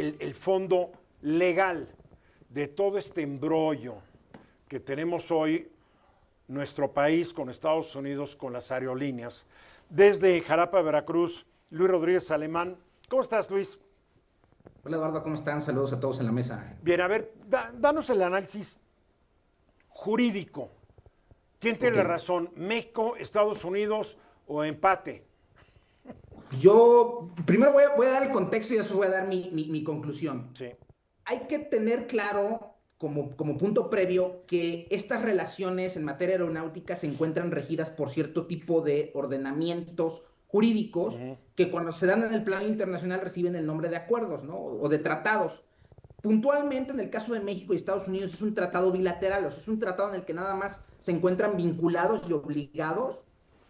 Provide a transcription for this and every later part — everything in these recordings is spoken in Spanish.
el fondo legal de todo este embrollo que tenemos hoy nuestro país con Estados Unidos, con las aerolíneas. Desde Jalapa, Veracruz, Luis Rodríguez Alemán. ¿Cómo estás, Luis? Hola Eduardo, ¿cómo están? Saludos a todos en la mesa. Bien, a ver, danos el análisis jurídico. ¿Quién tiene la razón? ¿México, Estados Unidos o empate? Yo primero voy a dar el contexto y después voy a dar mi conclusión. Sí. Hay que tener claro, como punto previo, que estas relaciones en materia aeronáutica se encuentran regidas por cierto tipo de ordenamientos jurídicos que cuando se dan en el plano internacional reciben el nombre de acuerdos, ¿no? O de tratados. Puntualmente, en el caso de México y Estados Unidos, es un tratado bilateral, o sea, es un tratado en el que nada más se encuentran vinculados y obligados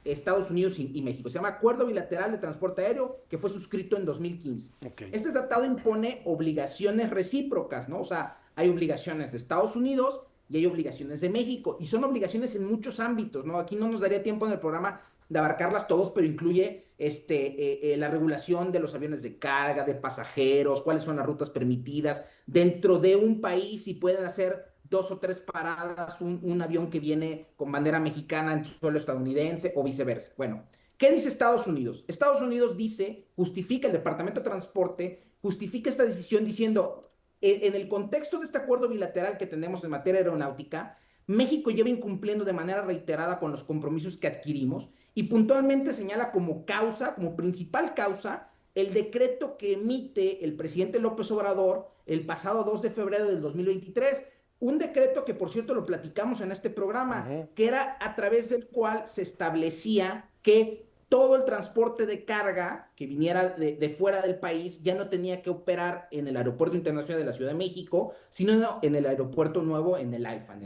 Estados Unidos y México. Se llama Acuerdo Bilateral de Transporte Aéreo, que fue suscrito en 2015. Okay. Este tratado impone obligaciones recíprocas, ¿no? O sea, hay obligaciones de Estados Unidos y hay obligaciones de México, y son obligaciones en muchos ámbitos, ¿no? Aquí no nos daría tiempo en el programa de abarcarlas todos, pero incluye la regulación de los aviones de carga, de pasajeros, cuáles son las rutas permitidas dentro de un país, si pueden hacer 2 o 3 paradas un avión que viene con bandera mexicana en suelo estadounidense o viceversa. Bueno, ¿qué dice Estados Unidos? Estados Unidos dice, justifica el Departamento de Transporte, justifica esta decisión diciendo, en el contexto de este acuerdo bilateral que tenemos en materia aeronáutica, México lleva incumpliendo de manera reiterada con los compromisos que adquirimos y puntualmente señala como causa, como principal causa, el decreto que emite el presidente López Obrador el pasado 2 de febrero del 2023. Un decreto que, por cierto, lo platicamos en este programa, que era a través del cual se establecía que todo el transporte de carga que viniera de fuera del país ya no tenía que operar en el Aeropuerto Internacional de la Ciudad de México, sino en el aeropuerto nuevo, en el AIFA,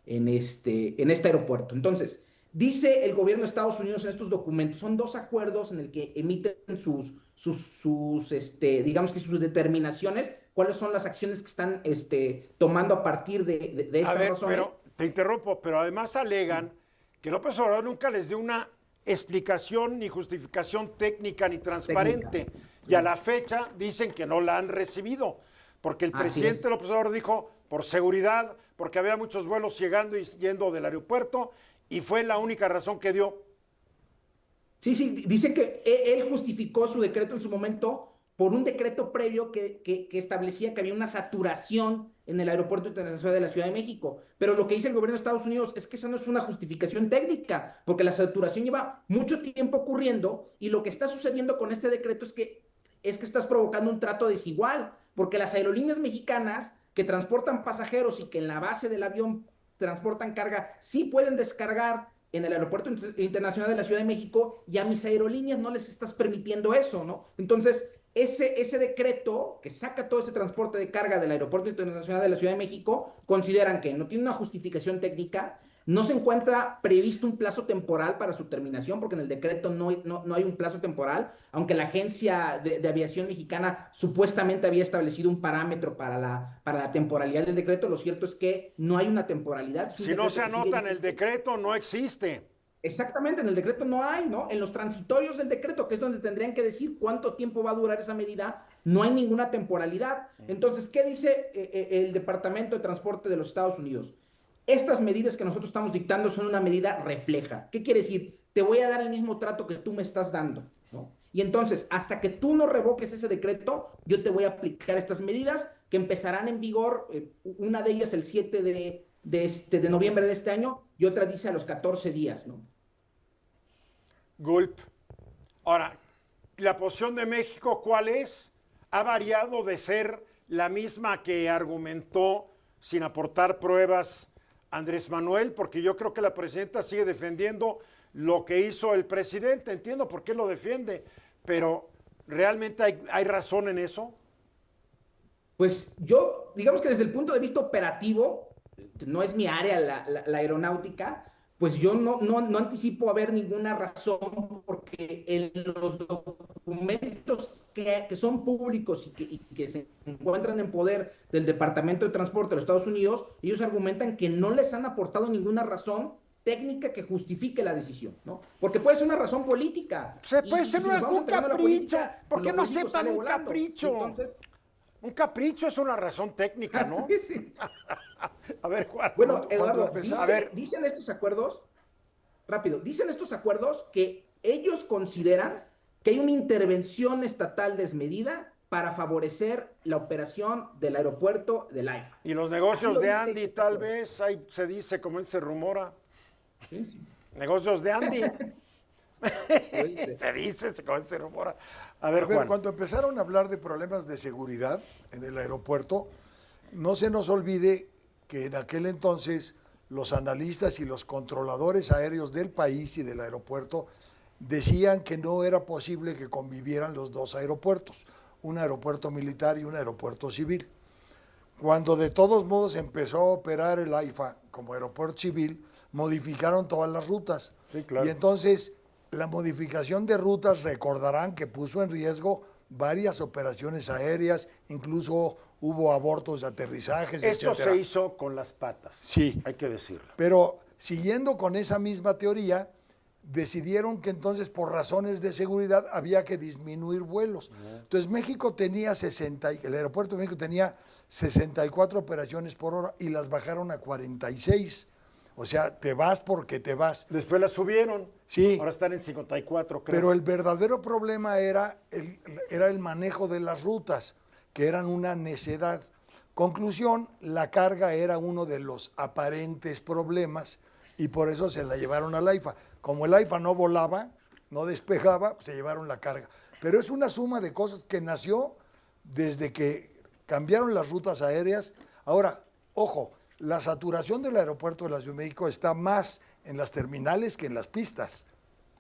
en este aeropuerto. Entonces, dice el gobierno de Estados Unidos en estos documentos, son 2 acuerdos en el que emiten digamos que sus determinaciones, cuáles son las acciones que están tomando a partir de estas razones. Pero te interrumpo, pero además alegan que López Obrador nunca les dio una explicación ni justificación técnica ni transparente. Y a la fecha dicen que no la han recibido, porque el presidente López Obrador dijo por seguridad, porque había muchos vuelos llegando y yendo del aeropuerto, y fue la única razón que dio. Sí, dice que él justificó su decreto en su momento por un decreto previo que establecía que había una saturación en el Aeropuerto Internacional de la Ciudad de México. Pero lo que dice el gobierno de Estados Unidos es que esa no es una justificación técnica, porque la saturación lleva mucho tiempo ocurriendo y lo que está sucediendo con este decreto es que estás provocando un trato desigual, porque las aerolíneas mexicanas que transportan pasajeros y que en la base del avión transportan carga, sí pueden descargar en el Aeropuerto Internacional de la Ciudad de México, y a mis aerolíneas no les estás permitiendo eso, ¿no? Entonces, ese decreto que saca todo ese transporte de carga del Aeropuerto Internacional de la Ciudad de México, consideran que no tiene una justificación técnica, no se encuentra previsto un plazo temporal para su terminación, porque en el decreto no hay un plazo temporal, aunque la Agencia de Aviación Mexicana supuestamente había establecido un parámetro para la temporalidad del decreto. Lo cierto es que no hay una temporalidad. Si no se anota en el decreto, no existe. Exactamente, en el decreto no hay, ¿no? En los transitorios del decreto, que es donde tendrían que decir cuánto tiempo va a durar esa medida, no hay ninguna temporalidad. Entonces, ¿qué dice el Departamento de Transporte de los Estados Unidos? Estas medidas que nosotros estamos dictando son una medida refleja. ¿Qué quiere decir? Te voy a dar el mismo trato que tú me estás dando, ¿no? Y entonces, hasta que tú no revoques ese decreto, yo te voy a aplicar estas medidas que empezarán en vigor, una de ellas el 7 de noviembre de este año y otra dice a los 14 días, ¿no? Gulp. Ahora, ¿la posición de México cuál es? ¿Ha variado de ser la misma que argumentó sin aportar pruebas Andrés Manuel? Porque yo creo que la presidenta sigue defendiendo lo que hizo el presidente. Entiendo por qué lo defiende, pero ¿realmente hay razón en eso? Pues yo, digamos que desde el punto de vista operativo, que no es mi área la aeronáutica, pues yo no anticipo haber ninguna razón, porque en los documentos que son públicos y que se encuentran en poder del Departamento de Transporte de los Estados Unidos, ellos argumentan que no les han aportado ninguna razón técnica que justifique la decisión, ¿no? Porque puede ser una razón política. Puede ser algún capricho. ¿Por qué no aceptan un capricho? Entonces, Un capricho es una razón técnica, ¿no? Sí, sí. A ver, Juan. Bueno, Cuando Eduardo, empezó- a ver. dicen estos acuerdos, rápido, dicen estos acuerdos que ellos consideran que hay una intervención estatal desmedida para favorecer la operación del aeropuerto del AIFA. Y los Así negocios lo de dice Andy, este tal acuerdo. vez, ahí se dice, como se rumora. Sí, sí. Negocios de Andy. Lo dice. Se dice, como se rumora. A ver, A ver, Juan. cuando empezaron a hablar de problemas de seguridad en el aeropuerto, no se nos olvide que en aquel entonces los analistas y los controladores aéreos del país y del aeropuerto decían que no era posible que convivieran los dos aeropuertos, un aeropuerto militar y un aeropuerto civil. Cuando de todos modos empezó a operar el AIFA como aeropuerto civil, modificaron todas las rutas. Sí, claro. Y entonces la modificación de rutas, recordarán que puso en riesgo varias operaciones aéreas, incluso hubo abortos de aterrizajes, Esto etcétera. se hizo con las patas. Sí. Hay que decirlo. Pero siguiendo con esa misma teoría, decidieron que entonces por razones de seguridad había que disminuir vuelos. Entonces México tenía el aeropuerto de México tenía 64 operaciones por hora y las bajaron a 46. O sea, te vas porque te vas. Después la subieron. Sí. Ahora están en 54, creo. Pero el verdadero problema era el manejo de las rutas, que eran una necedad. Conclusión, la carga era uno de los aparentes problemas y por eso se la llevaron al AIFA. Como el AIFA no volaba, no despejaba, se llevaron la carga. Pero es una suma de cosas que nació desde que cambiaron las rutas aéreas. Ahora, ojo, la saturación del aeropuerto de la Ciudad de México está más en las terminales que en las pistas.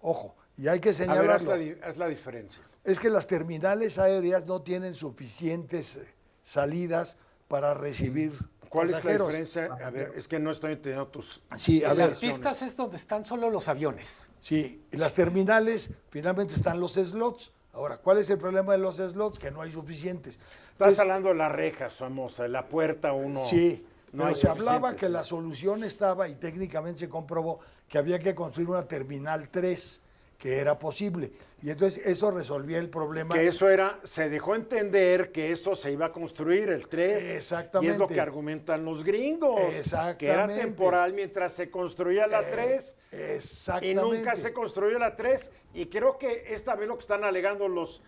Ojo, y hay que A ver, señalarlo. haz la diferencia. Es que las terminales aéreas no tienen suficientes salidas para recibir ¿Cuál pasajeros. es la diferencia? A ver, es que no estoy entendiendo tus... Sí, a En ver, las pistas es donde están solo los aviones. sí, en las terminales finalmente están los slots. Ahora, ¿cuál es el problema de los slots? Que no hay suficientes. Estás Entonces, hablando de las rejas famosas, la puerta uno. sí, no pero hay se hablaba suficientes, que sí. la solución estaba, y técnicamente se comprobó, que había que construir una terminal 3, que era posible. Y entonces eso resolvía el problema. Que eso era, se dejó entender que eso se iba a construir, el 3. Exactamente. Y es lo que argumentan los gringos. Exactamente. Que era temporal mientras se construía la 3. Y Exactamente. nunca se construyó la 3. Y creo que es también lo que están alegando los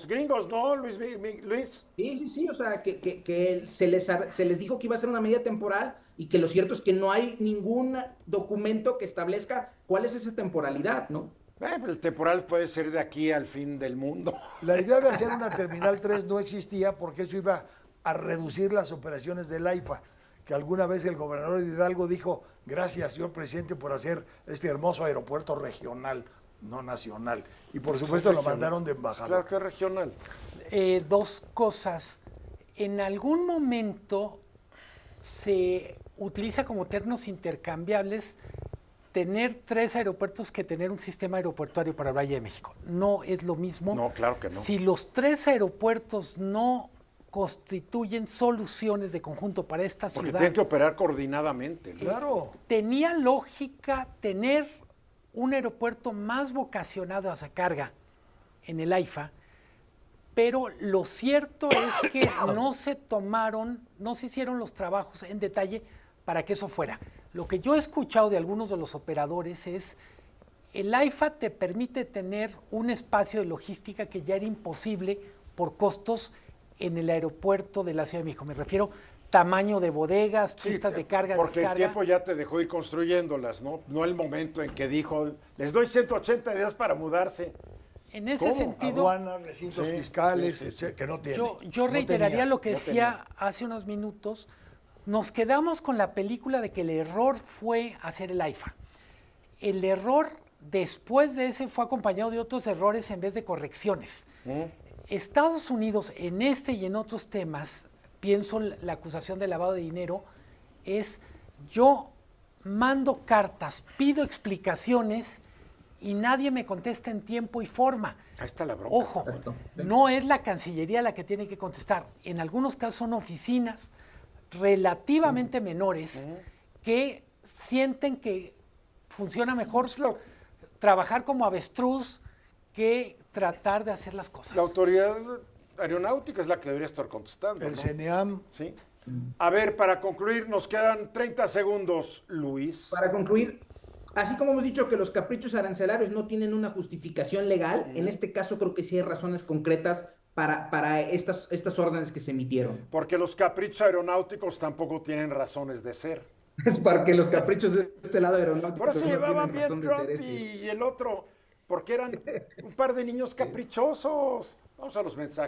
gringos, ¿no, Luis? Sí, sí, sí, o sea, que se les dijo que iba a ser una medida temporal y que lo cierto es que no hay ningún documento que establezca cuál es esa temporalidad, ¿no? El temporal puede ser de aquí al fin del mundo. La idea de hacer una terminal 3 no existía porque eso iba a reducir las operaciones del AIFA, que alguna vez el gobernador de Hidalgo dijo, gracias, señor presidente, por hacer este hermoso aeropuerto regional, no nacional. Y por supuesto lo mandaron de embajador. Claro que es regional. Dos cosas. En algún momento se utiliza como términos intercambiables tener 3 aeropuertos que tener un sistema aeroportuario para el Valle de México. No es lo mismo. No, claro que no. Si los 3 aeropuertos no constituyen soluciones de conjunto para esta Porque ciudad, tienen que operar coordinadamente, ¿no? Claro. tenía lógica tener un aeropuerto más vocacionado a esa carga en el AIFA, pero lo cierto es que no se hicieron los trabajos en detalle para que eso fuera. Lo que yo he escuchado de algunos de los operadores es, el AIFA te permite tener un espacio de logística que ya era imposible por costos en el aeropuerto de la Ciudad de México. Me refiero tamaño de bodegas, pistas de carga, porque descarga. el tiempo ya te dejó ir construyéndolas, ¿no? No el momento en que dijo, les doy 180 días para mudarse. En ese ¿Cómo? sentido, Aduanas, recintos fiscales, etcétera, que no tiene. yo reiteraría lo que no decía hace unos minutos. Nos quedamos con la película de que el error fue hacer el AIFA. El error después de ese fue acompañado de otros errores en vez de correcciones. Estados Unidos en este y en otros temas, pienso la acusación de lavado de dinero, es yo mando cartas, pido explicaciones y nadie me contesta en tiempo y forma. Ahí está la bronca. Ojo, no es la Cancillería la que tiene que contestar. En algunos casos son oficinas relativamente menores que sienten que funciona mejor trabajar como avestruz que tratar de hacer las cosas. La autoridad Aeronáutica es la que debería estar contestando. El ¿no? CENEAM. Sí. A ver, para concluir, nos quedan 30 segundos, Luis. Para concluir, así como hemos dicho que los caprichos arancelarios no tienen una justificación legal, en este caso creo que sí hay razones concretas para estas órdenes que se emitieron. Porque los caprichos aeronáuticos tampoco tienen razones de ser. Es para que los caprichos de este lado aeronáutico Por eso no llevaban tienen bien razón de Trump ser, sí. y el otro, porque eran un par de niños caprichosos. Vamos a los mensajes.